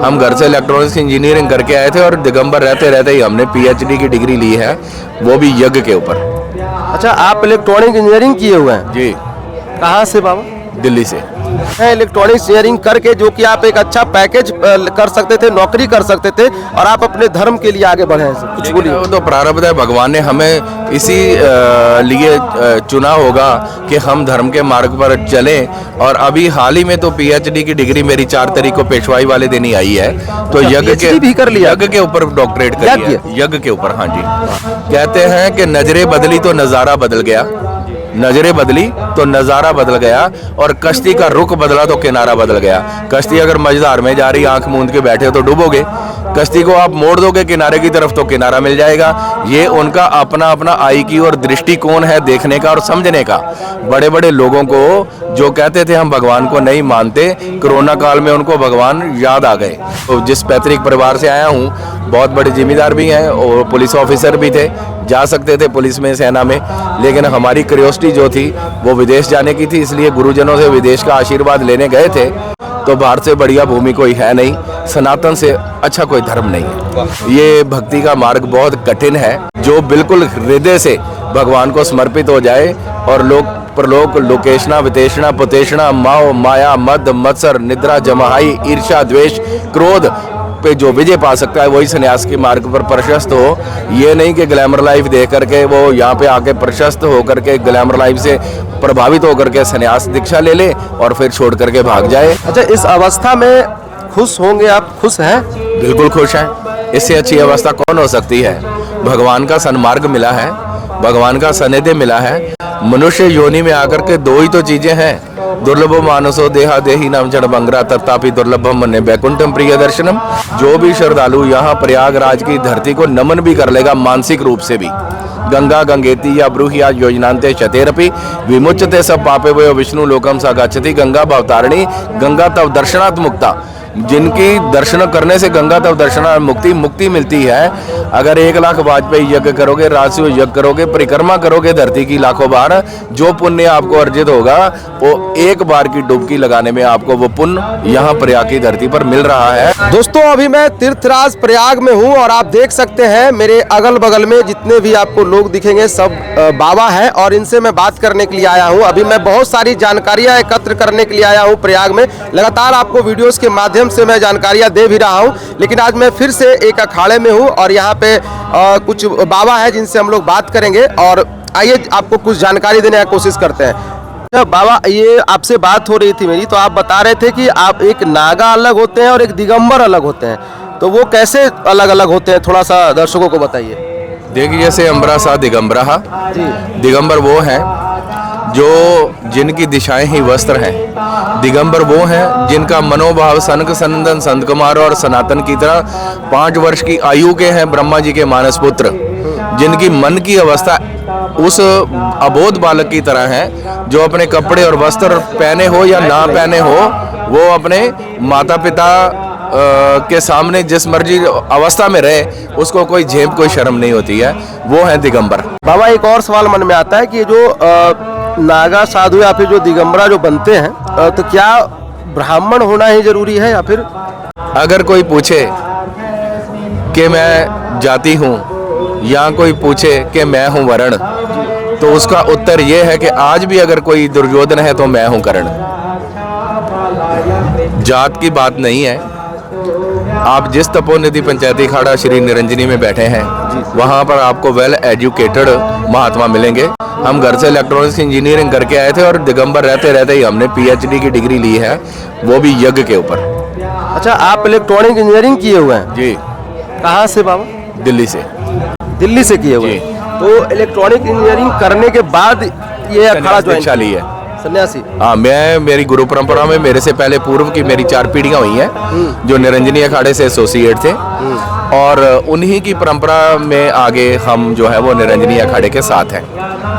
हम घर से इलेक्ट्रॉनिक्स इंजीनियरिंग करके आए थे और दिगंबर रहते रहते ही हमने पीएचडी की डिग्री ली है, वो भी यज्ञ के ऊपर। अच्छा, आप इलेक्ट्रॉनिक इंजीनियरिंग किए हुए हैं? जी। कहाँ से बाबा? दिल्ली से। इलेक्ट्रॉनिक्स इंजीनियरिंग करके जो कि आप एक अच्छा पैकेज कर सकते थे, नौकरी कर सकते थे और आप अपने धर्म के लिए आगे बढ़े हैं। कुछ बोलिए। वो तो प्रारब्ध है, भगवान ने हमें इसी लिए चुना होगा कि हम धर्म के मार्ग पर चलें। और अभी हाल ही में तो पीएचडी की डिग्री मेरी 4 तारीख को पेशवाई वाले दिन ही आई है। तो यज्ञ के भी कर लिया, यज्ञ के ऊपर डॉक्टरेट करी है, यज्ञ के ऊपर। हाँ जी। कहते हैं कि नजरें बदली तो नज़ारा बदल गया, नजरें बदली तो नज़ारा बदल गया, और कश्ती का रुख बदला तो किनारा बदल गया। कश्ती अगर मझधार में जा रही, आंख मूंद के बैठे हो तो डूबोगे। कश्ती को आप मोड़ दोगे किनारे की तरफ तो किनारा मिल जाएगा। ये उनका अपना अपना IQ और दृष्टिकोण है देखने का और समझने का। बड़े बड़े लोगों को जो कहते थे हम भगवान को नहीं मानते, कोरोना काल में उनको भगवान याद आ गए। तो जिस पैतृक परिवार से आया हूँ, बहुत बड़े जिम्मेदार भी हैं और पुलिस ऑफिसर भी थे, जा सकते थे पुलिस में, सेना में, लेकिन हमारी क्यूरियोसिटी जो थी वो विदेश जाने की थी, इसलिए गुरुजनों से विदेश का आशीर्वाद लेने गए थे। तो भारत से बढ़िया भूमि कोई है नहीं, सनातन से अच्छा कोई धर्म नहीं है। ये भक्ति का मार्ग बहुत कठिन है, जो बिल्कुल हृदय से भगवान को समर्पित हो जाए और लोक परलोक लोकेशना वितेशना पुतेशना माओ माया मद मत्सर निद्रा जमाई ईर्ष्या द्वेष क्रोध पे जो विजय पा सकता है वही सन्यास के मार्ग पर प्रशस्त हो। ये नहीं कि ग्लैमर लाइफ देख करके वो यहाँ पे आके प्रशस्त होकर के ग्लैमर लाइफ से प्रभावित होकर के सन्यास दीक्षा ले ले और फिर छोड़ करके भाग जाए। अच्छा, इस अवस्था में खुश होंगे आप? खुश हैं? बिल्कुल खुश हैं। इससे अच्छी अवस्था कौन हो सकती है? भगवान का सन्मार्ग मिला है, भगवान का सानिध्य मिला है। मनुष्य योनि में आकर के 2 ही तो चीजें हैं, दुर्लभो मानसो देहा देही नाम जड़ बंगरा तथापि दुर्लभम मन्ये बैकुंठम प्रिय दर्शनम। जो भी श्रद्धालु यहाँ प्रयागराज की धरती को नमन भी कर लेगा मानसिक रूप से भी, गंगा गंगेति या ब्रूहिया योजनांते शतेरपि विमुच्यते सब पापे वयो विष्णु लोकम सा गच्छति। गंगा भवतारिणी, गंगा तव दर्शनात् मुक्ता। जिनकी दर्शन करने से गंगा तव दर्शनात् मुक्ति मिलती है। अगर 1 लाख वाजपेयी यज्ञ करोगे, राशियों यज्ञ करोगे, परिक्रमा करोगे धरती की लाखों बार, जो पुण्य आपको अर्जित होगा वो 1 बार की डुबकी लगाने में आपको वो पुण्य यहाँ प्रयाग की धरती पर मिल रहा है। दोस्तों, अभी मैं तीर्थराज प्रयाग में हूँ और आप देख सकते हैं मेरे अगल बगल में जितने भी आपको लोग दिखेंगे सब बाबा हैं और इनसे मैं बात करने के लिए आया हूँ। अभी मैं बहुत सारी जानकारियाँ एकत्र करने के लिए आया हूँ प्रयाग में। लगातार आपको वीडियोस के माध्यम से मैं जानकारियाँ दे भी रहा हूँ, लेकिन आज मैं फिर से एक अखाड़े में हूँ और यहाँ पे कुछ बाबा हैं जिनसे हम लोग बात करेंगे और आइए आपको कुछ जानकारी देने की कोशिश करते हैं। बाबा, ये आपसे बात हो रही थी मेरी, तो आप बता रहे थे कि आप एक नागा अलग होते हैं और एक दिगंबर अलग होते हैं, तो वो कैसे अलग अलग होते हैं, थोड़ा सा दर्शकों को बताइए। देखिए, जैसे अम्बरा सा दिगंबरा जी, दिगंबर वो हैं जो जिनकी दिशाएं ही वस्त्र हैं। दिगंबर वो हैं जिनका मनोभाव सनक सनंदन संत कुमार और सनातन की तरह 5 वर्ष की आयु के हैं, ब्रह्मा जी के मानस पुत्र, जिनकी मन की अवस्था उस अबोध बालक की तरह है, जो अपने कपड़े और वस्त्र पहने हो या ना पहने हो, वो अपने माता पिता के सामने जिस मर्जी अवस्था में रहे उसको कोई झेप कोई शर्म नहीं होती है, वो है दिगंबर। बाबा, एक और सवाल मन में आता है कि जो नागा साधु या फिर जो दिगंबरा जो बनते हैं, तो क्या ब्राह्मण होना ही जरूरी है या फिर? अगर कोई पूछे कि मैं जाति हूँ या कोई पूछे कि मैं हूँ वर्ण, तो उसका उत्तर ये है कि आज भी अगर कोई दुर्योधन है तो मैं हूँ कर्ण। जात की बात नहीं है। आप जिस तपोनिधि पंचायती अखाड़ा श्री निरंजनी में बैठे हैं, वहाँ पर आपको वेल एजुकेटेड महात्मा मिलेंगे। हम घर से इलेक्ट्रॉनिक्स इंजीनियरिंग करके आए थे और दिगंबर रहते रहते ही हमने पीएचडी की डिग्री ली है, वो भी यज्ञ के ऊपर। अच्छा, आप इलेक्ट्रॉनिक इंजीनियरिंग किए हुए हैं? जी। कहाँ से बाबा? दिल्ली से। दिल्ली से किए हुए? तो इलेक्ट्रॉनिक इंजीनियरिंग करने के बाद ये अखाड़ा ज्वाइन ली है? सन्यासी? हाँ, मेरी गुरु परंपरा में मेरे से पहले पूर्व की मेरी 4 पीढ़ियां हुई हैं जो निरंजनी अखाड़े से एसोसिएट थे, और उन्हीं की परंपरा में आगे हम जो है वो निरंजनी अखाड़े के साथ हैं।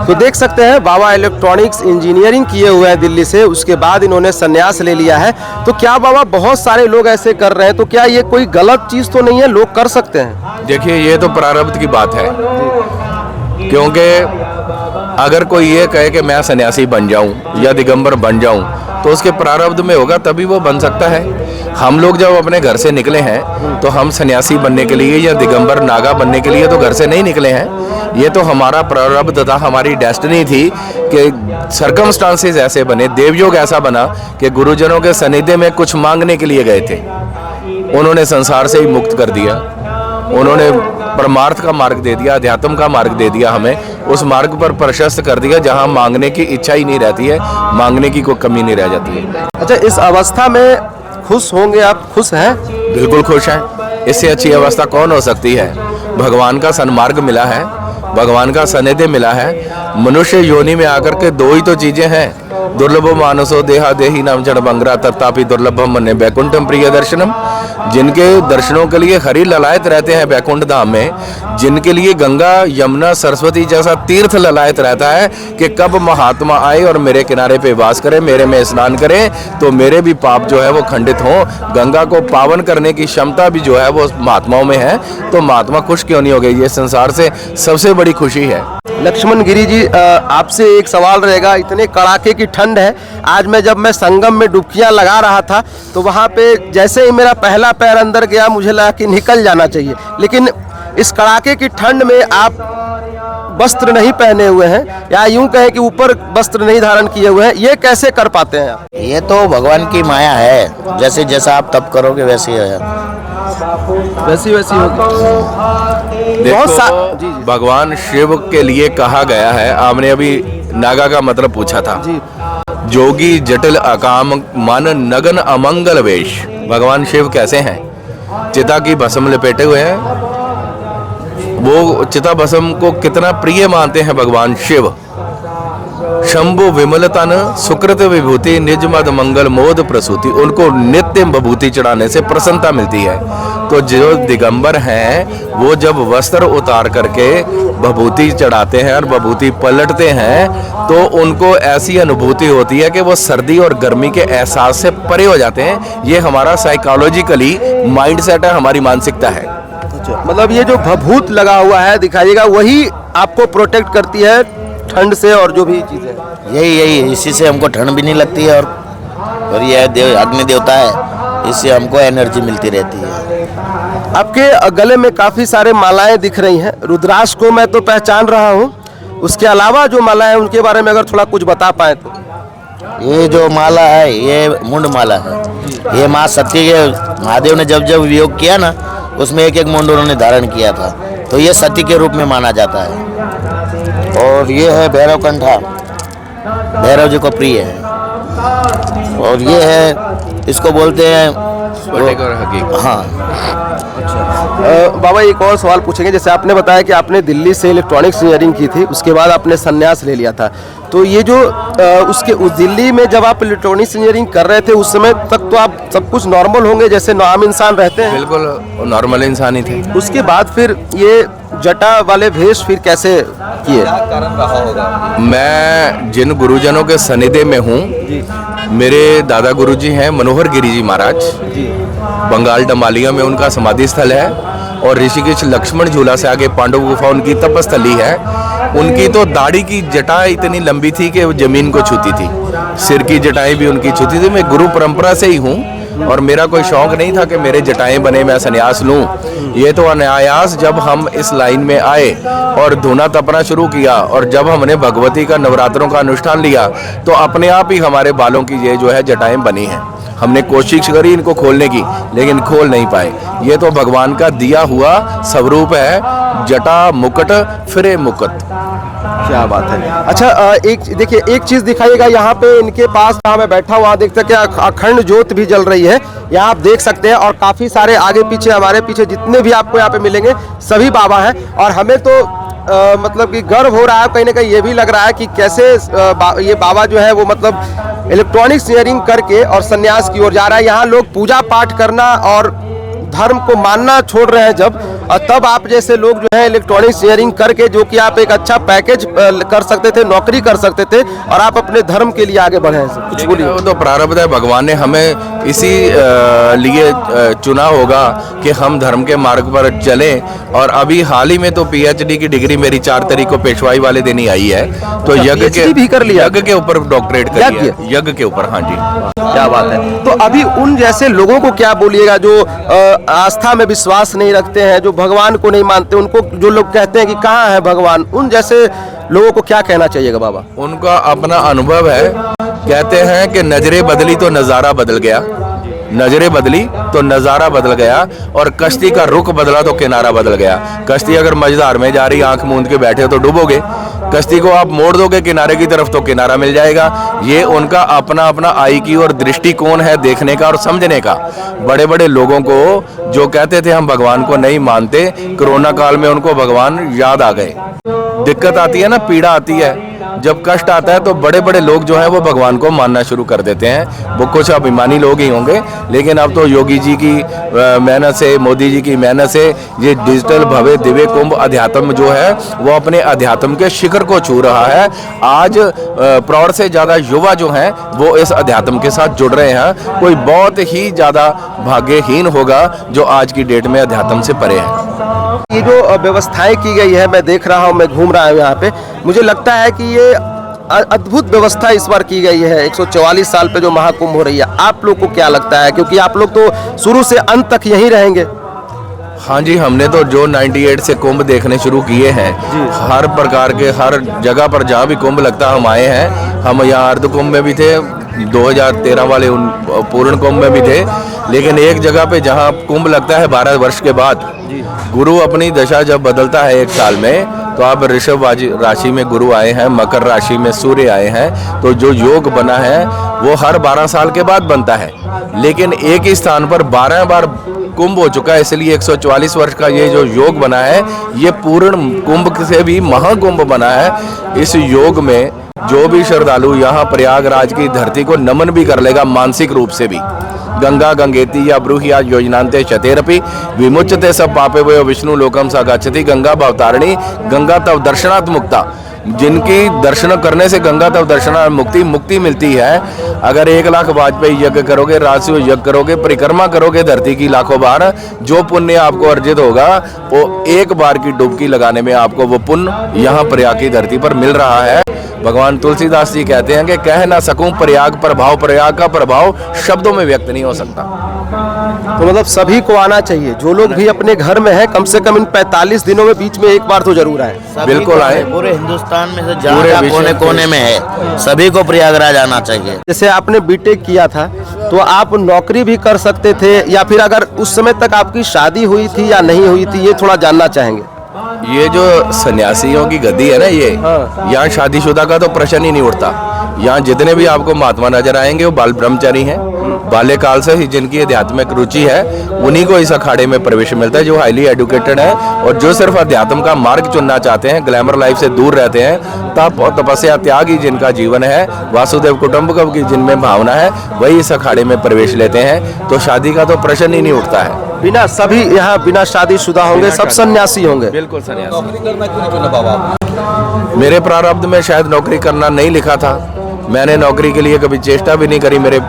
तो देख सकते हैं बाबा इलेक्ट्रॉनिक्स इंजीनियरिंग किए हुए हैं दिल्ली से, उसके बाद इन्होंने संन्यास ले लिया है। तो क्या बाबा बहुत सारे लोग ऐसे कर रहे हैं, तो क्या ये कोई गलत चीज तो नहीं है, लोग कर सकते हैं? देखिए, ये तो प्रारब्ध की बात है, क्योंकि अगर कोई ये कहे कि मैं सन्यासी बन जाऊं या दिगंबर बन जाऊं, तो उसके प्रारब्ध में होगा तभी वो बन सकता है। हम लोग जब अपने घर से निकले हैं तो हम सन्यासी बनने के लिए या दिगंबर नागा बनने के लिए तो घर से नहीं निकले हैं। ये तो हमारा प्रारब्ध था, हमारी डेस्टिनी थी कि सर्कमस्टांसेस ऐसे बने, देवयोग ऐसा बना कि गुरुजनों के सानिध्य में कुछ मांगने के लिए गए थे, उन्होंने संसार से ही मुक्त कर दिया, उन्होंने परमार्थ का मार्ग दे दिया, अध्यात्म का मार्ग दे दिया, हमें उस मार्ग पर प्रशस्त कर दिया जहां मांगने की इच्छा ही नहीं रहती है, मांगने की कोई कमी नहीं रह जाती है। अच्छा, इस अवस्था में खुश होंगे आप? खुश हैं? बिल्कुल खुश हैं। इससे अच्छी अवस्था कौन हो सकती है? भगवान का सन्मार्ग मिला है, भगवान का सानिध्य मिला है। मनुष्य योनि में आकर के दो ही तो चीजें हैं, दुर्लभो मानसो देहा देही नाम जड़ बंगरा तथापि दुर्लभम मन्ये बैकुंठम प्रिय दर्शनम। जिनके दर्शनों के लिए हरि ललायत रहते हैं बैकुंठ धाम में, जिनके लिए गंगा यमुना सरस्वती जैसा तीर्थ ललायत रहता है कि कब महात्मा आए और मेरे किनारे पे वास करें, मेरे में स्नान करें तो मेरे भी पाप जो है वो खंडित हों। गंगा को पावन करने की क्षमता भी जो है वो महात्माओं में है, तो महात्मा खुश क्यों नहीं हो गए? ये संसार से सबसे बड़ी खुशी है। लक्ष्मण गिरी जी, आपसे एक सवाल रहेगा। इतने कड़ाके की ठंड है, आज जब मैं संगम में डुबकियां लगा रहा था तो वहाँ पे जैसे ही मेरा पहला पैर अंदर गया मुझे लगा कि निकल जाना चाहिए, लेकिन इस कड़ाके की ठंड में आप वस्त्र नहीं पहने हुए हैं, या यूं कहें कि ऊपर वस्त्र नहीं धारण किए हुए हैं, ये कैसे कर पाते हैं आप? ये तो भगवान की माया है, जैसे जैसा आप तप करोगे वैसे ही है। वैसी होगी। देखो, भगवान शिव के लिए कहा गया है, आपने अभी नागा का मतलब पूछा था जी। जोगी जटिल अकाम मन नगन अमंगल वेश। भगवान शिव कैसे हैं? चिता की भस्म लपेटे हुए हैं। वो चिता भस्म को कितना प्रिय मानते हैं भगवान शिव। शंभु विमलतन सुकृत विभूति निज मद मंगल मोद प्रसूति। उनको नित्य विभूति चढ़ाने से प्रसन्नता मिलती है। तो जो दिगंबर हैं वो जब वस्त्र उतार करके विभूति चढ़ाते हैं और विभूति पलटते हैं तो उनको ऐसी अनुभूति होती है कि वो सर्दी और गर्मी के एहसास से परे हो जाते हैं। ये हमारा साइकोलॉजिकली माइंडसेट है, हमारी मानसिकता है। मतलब ये जो भभूत लगा हुआ है दिखाइएगा, वही आपको प्रोटेक्ट करती है ठंड से और जो भी चीजें। यही इसी से हमको ठंड भी नहीं लगती है, और ये अग्नि देवता है, इससे हमको एनर्जी मिलती रहती है। आपके गले में काफी सारे मालाएं दिख रही हैं। रुद्राक्ष को मैं तो पहचान रहा हूँ, उसके अलावा जो मालाएं हैं उनके बारे में अगर थोड़ा कुछ बता पाए तो। ये जो माला है ये मुंड माला है। ये माँ सती के महादेव ने जब जब वियोग किया ना, उसमें एक एक मुंड उन्होंने धारण किया था, तो ये सती के रूप में माना जाता है। और ये है भैरव कंठा, भैरव जी को प्रिय है। और ये है, इसको बोलते हैं हाँ। बाबा, एक और सवाल पूछेंगे। जैसे आपने बताया कि आपने दिल्ली से इलेक्ट्रॉनिक्स इंजीनियरिंग की थी, उसके बाद आपने संन्यास ले लिया था, तो ये जो उसके उस दिल्ली में जब आप इलेक्ट्रॉनिक्स इंजीनियरिंग कर रहे थे उस समय तक तो आप सब कुछ नॉर्मल होंगे जैसे आम इंसान रहते हैं? बिल्कुल नॉर्मल इंसान ही थे। उसके बाद फिर ये जटा वाले भेष फिर कैसे किए? मैं जिन गुरुजनों के सानिध्य में हूँ, मेरे दादा गुरुजी हैं मनोहर गिरी जी महाराज, बंगाल डमालिया में उनका समाधि स्थल है, और ऋषिकेश लक्ष्मण झूला से आगे पांडव गुफा उनकी तपस्थली है। उनकी तो दाढ़ी की जटाएं इतनी लंबी थी कि वो जमीन को छूती थी, सिर की जटाएं भी उनकी छूती थी। मैं गुरु परंपरा से ही हूँ और मेरा कोई शौक नहीं था कि मेरे जटाएं बने मैं संन्यास लूं। ये तो अनायास जब हम इस लाइन में आए और धुना तपना शुरू किया और जब हमने भगवती का नवरात्रों का अनुष्ठान लिया तो अपने आप ही हमारे बालों की ये जो है जटाएं बनी हैं। हमने कोशिश करी इनको खोलने की लेकिन खोल नहीं पाए। ये तो भगवान का दिया हुआ स्वरूप है, जटा मुकुट फिरे मुकुट। क्या बात है। अच्छा, एक देखिए, एक चीज दिखाइएगा यहाँ पे इनके पास, जहाँ मैं बैठा हुआ देख सकते हैं अखंड ज्योत भी जल रही है, यहाँ आप देख सकते हैं। और काफी सारे आगे पीछे, हमारे पीछे जितने भी आपको यहाँ पे मिलेंगे सभी बाबा हैं। और हमें तो मतलब कि गर्व हो रहा है, कहीं ना कहीं ये भी लग रहा है कि कैसे ये बाबा जो है वो मतलब इलेक्ट्रॉनिक्स इंजीनियरिंग करके और संन्यास की ओर जा रहा है। यहाँ लोग पूजा पाठ करना और धर्म को मानना छोड़ रहे हैं जब, और तब आप जैसे लोग जो है इलेक्ट्रॉनिक इंजीनियरिंग करके, जो कि आप एक अच्छा पैकेज कर सकते थे, नौकरी कर सकते थे, और आप अपने धर्म के लिए आगे बढ़े हैं। कुछ बोलिए। वो तो प्रारब्ध है, भगवान ने हमें इसी लिए चुना होगा कि हम धर्म के मार्ग पर चलें। और अभी हाल ही में तो पीएचडी की डिग्री मेरी 4 तारीख को पेशवाई वाले दिन ही आई है, तो यज्ञ के भी कर लिया, यज्ञ के ऊपर डॉक्टरेट करी है, यज्ञ के ऊपर। हाँ जी, क्या बात है। तो अभी उन जैसे लोगों को क्या बोलिएगा जो आस्था में विश्वास नहीं रखते हैं, जो भगवान को नहीं मानते, उनको जो लोग कहते हैं कि कहाँ है भगवान, उन जैसे लोगों को क्या कहना चाहिएगा बाबा? उनका अपना अनुभव है। कहते हैं कि नजरें बदली तो नज़ारा बदल गया, नजरें बदली तो नज़ारा बदल गया, और कश्ती का रुख बदला तो किनारा बदल गया। कश्ती अगर मझधार में जा रही, आंख मूंद के बैठे तो डूबोगे। कश्ती को आप मोड़ दोगे किनारे की तरफ तो किनारा मिल जाएगा। ये उनका अपना अपना IQ और दृष्टिकोण है देखने का और समझने का। बड़े बड़े लोगों को जो कहते थे हम भगवान को नहीं मानते, कोरोना काल में उनको भगवान याद आ गए। दिक्कत आती है ना, पीड़ा आती है, जब कष्ट आता है तो बड़े बड़े लोग जो हैं वो भगवान को मानना शुरू कर देते हैं। वो कुछ अभिमानी लोग ही होंगे, लेकिन अब तो योगी जी की मेहनत से, मोदी जी की मेहनत से ये डिजिटल भव्य दिव्य कुंभ अध्यात्म जो है वो अपने अध्यात्म के शिखर को छू रहा है। आज प्रौढ़ से ज़्यादा युवा जो हैं वो इस अध्यात्म के साथ जुड़ रहे हैं। कोई बहुत ही ज़्यादा भाग्यहीन होगा जो आज की डेट में अध्यात्म से परे है। ये जो व्यवस्थाएं की गई है, मैं देख रहा हूँ, मैं घूम रहा हूँ यहाँ पे, मुझे लगता है कि ये अद्भुत व्यवस्था इस बार की गई है। 144 साल पे जो महाकुंभ हो रही है, आप लोग को क्या लगता है? क्योंकि आप लोग तो शुरू से अंत तक यहीं रहेंगे। हाँ जी, हमने तो जो 98 से कुंभ देखने शुरू किए हैं, हर प्रकार के हर जगह पर जहाँ भी कुंभ लगता हम आए हैं। हम यहाँ अर्ध कुंभ में भी थे, 2013 वाले उन पूर्ण कुंभ में भी थे, लेकिन एक जगह पे जहाँ कुंभ लगता है 12 वर्ष के बाद, गुरु अपनी दशा जब बदलता है 1 साल में, तो आप ऋषभ राशि में गुरु आए हैं, मकर राशि में सूर्य आए हैं, तो जो योग बना है वो हर 12 साल के बाद बनता है। लेकिन एक ही स्थान पर 12 बार कुंभ हो चुका है, इसलिए 144 वर्ष का ये जो योग बना है ये पूर्ण कुंभ से भी महाकुंभ बना है। इस योग में जो भी श्रद्धालु यहाँ प्रयागराज की धरती को नमन भी कर लेगा मानसिक रूप से भी, गंगा गंगेति या ब्रूहि योजनान्ते शतेरपि विमुच्यते सब पापे वयो विष्णु लोकम सा गच्छति। गंगा भवतारिणी, गंगा तव दर्शनात् मुक्ता, जिनकी दर्शन करने से गंगा तव दर्शनात् मुक्ति मिलती है। अगर 1 लाख वाजपेयी यज्ञ करोगे, राशियों यज्ञ करोगे, परिक्रमा करोगे धरती की लाखों बार, जो पुण्य आपको अर्जित होगा वो 1 बार की डुबकी लगाने में आपको वो पुण्य यहाँ प्रयाग की धरती पर मिल रहा है। भगवान तुलसीदास जी कहते हैं कि कह ना सकूं प्रयाग प्रभाव, प्रयाग का प्रभाव शब्दों में व्यक्त नहीं हो सकता। तो मतलब सभी को आना चाहिए, जो लोग भी अपने घर में है, कम से कम इन 45 दिनों में बीच में एक बार तो जरूर आए। बिल्कुल आए, पूरे हिंदुस्तान में से जहाँ कोने कोने में है सभी को प्रयागराज आना चाहिए। जैसे आपने बीटेक किया था तो आप नौकरी भी कर सकते थे, या फिर अगर उस समय तक आपकी शादी हुई थी या नहीं हुई थी, ये थोड़ा जानना चाहेंगे। ये जो सन्यासियों की गद्दी है ना, ये यहाँ शादीशुदा का तो प्रश्न ही नहीं उठता। यहाँ जितने भी आपको महात्मा नजर आएंगे वो बाल ब्रह्मचारी हैं। बाल्यकाल से ही जिनकी आध्यात्मिक रुचि है उन्हीं को इस अखाड़े में प्रवेश मिलता है, जो हाईली एडुकेटेड है और जो सिर्फ अध्यात्म का मार्ग चुनना चाहते हैं, ग्लैमर लाइफ से दूर रहते हैं। तप और तपस्या त्याग ही जिनका जीवन है, वासुदेव कुटुंबकम की जिनमें भावना है, वही इस अखाड़े में प्रवेश लेते हैं। तो शादी का तो प्रश्न ही नहीं उठता है। बिना सभी यहाँ बिना शादीशुदा होंगे, सब सन्यासी होंगे। बिल्कुल सन्यासी। नौकरी करना क्यों नहीं चुना बाबा? मेरे प्रारब्ध में शायद नौकरी करना नहीं लिखा था। मैंने नौकरी के लिए कभी चेष्टा भी नहीं करी। मेरे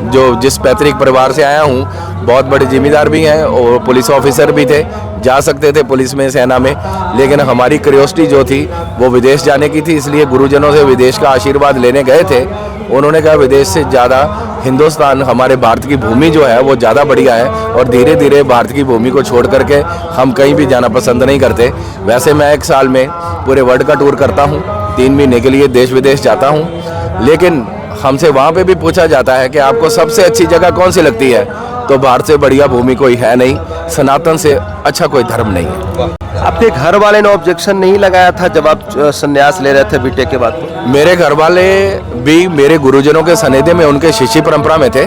जो जिस पैतृक परिवार से आया हूँ बहुत बड़े जिम्मेदार भी हैं और पुलिस ऑफिसर भी थे, जा सकते थे पुलिस में, सेना में, लेकिन हमारी क्यूरियोसिटी जो थी वो विदेश जाने की थी। इसलिए गुरुजनों से विदेश का आशीर्वाद लेने गए थे। उन्होंने कहा विदेश से ज़्यादा हिंदुस्तान, हमारे भारत की भूमि जो है वो ज़्यादा बढ़िया है, और धीरे धीरे भारत की भूमि को छोड़ करके हम कहीं भी जाना पसंद नहीं करते। वैसे मैं 1 साल में पूरे वर्ल्ड का टूर करता हूँ, 3 महीने के लिए देश विदेश जाता हूँ, लेकिन हमसे वहाँ पे भी पूछा जाता है कि आपको सबसे अच्छी जगह कौन सी लगती है, तो भारत से बढ़िया भूमि कोई है नहीं, सनातन से अच्छा कोई धर्म नहीं है। आपके घर वाले ने ऑब्जेक्शन नहीं लगाया था जब आप संन्यास ले रहे थे बीटेक के बाद? मेरे घर वाले भी मेरे गुरुजनों के सनेदे में, उनके शिष्य परंपरा में थे,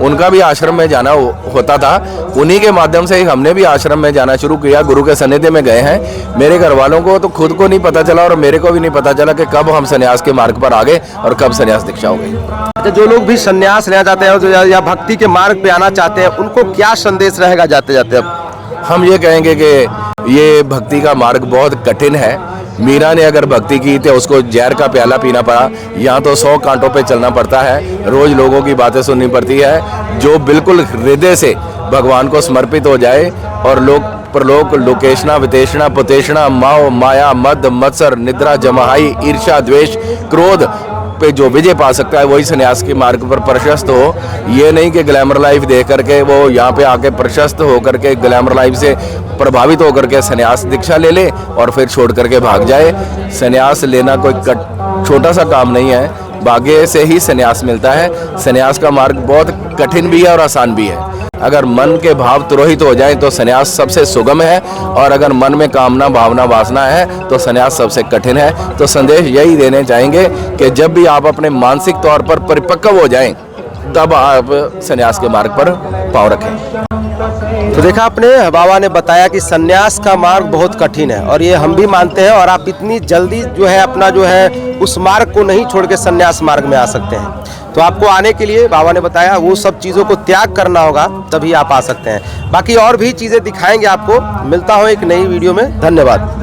उनका भी आश्रम में जाना होता था। उन्हीं के माध्यम से ही हमने भी आश्रम में जाना शुरू किया, गुरु के सनेदे में गए हैं। मेरे घर वालों को तो खुद को नहीं पता चला और मेरे को भी नहीं पता चला कि कब हम संन्यास के मार्ग पर आ गए और कब संन्यास दीक्षा हो गई। अच्छा, जो लोग भी संन्यास लेना चाहते हैं या भक्ति के मार्ग पे आना चाहते हैं, उनको क्या संदेश रहेगा जाते जाते? अब हम ये कहेंगे कि ये भक्ति का मार्ग बहुत कठिन है। मीरा ने अगर भक्ति की तो उसको जहर का प्याला पीना पड़ा, यहाँ तो 100 कांटों पे चलना पड़ता है, रोज लोगों की बातें सुननी पड़ती है। जो बिल्कुल हृदय से भगवान को समर्पित हो जाए और लोक प्रलोक लोकेशना वितेषणा पुतेषणा माओ माया मद मत्सर निद्रा जमाई ईर्ष्या द्वेष क्रोध पे जो विजय पा सकता है, वही सन्यास के मार्ग पर प्रशस्त हो। ये नहीं कि ग्लैमर लाइफ देख करके वो यहाँ पे आके प्रशस्त होकर के ग्लैमर लाइफ से प्रभावित होकर के सन्यास दीक्षा ले ले और फिर छोड़ करके भाग जाए। सन्यास लेना कोई छोटा सा काम नहीं है, भाग्य से ही सन्यास मिलता है। सन्यास का मार्ग बहुत कठिन भी है और आसान भी है। अगर मन के भाव तुरोहित हो जाए तो सन्यास सबसे सुगम है, और अगर मन में कामना भावना वासना है तो सन्यास सबसे कठिन है। तो संदेश यही देने चाहेंगे कि जब भी आप अपने मानसिक तौर पर परिपक्व हो जाएं, तब आप सन्यास के मार्ग पर पांव रखें। तो देखा आपने, बाबा ने बताया कि सन्यास का मार्ग बहुत कठिन है, और ये हम भी मानते हैं। और आप इतनी जल्दी जो है अपना जो है उस मार्ग को नहीं छोड़ के सन्यास मार्ग में आ सकते हैं। तो आपको आने के लिए बाबा ने बताया वो सब चीज़ों को त्याग करना होगा, तभी आप आ सकते हैं। बाकी और भी चीज़ें दिखाएंगे आपको। मिलता हूँ एक नई वीडियो में। धन्यवाद।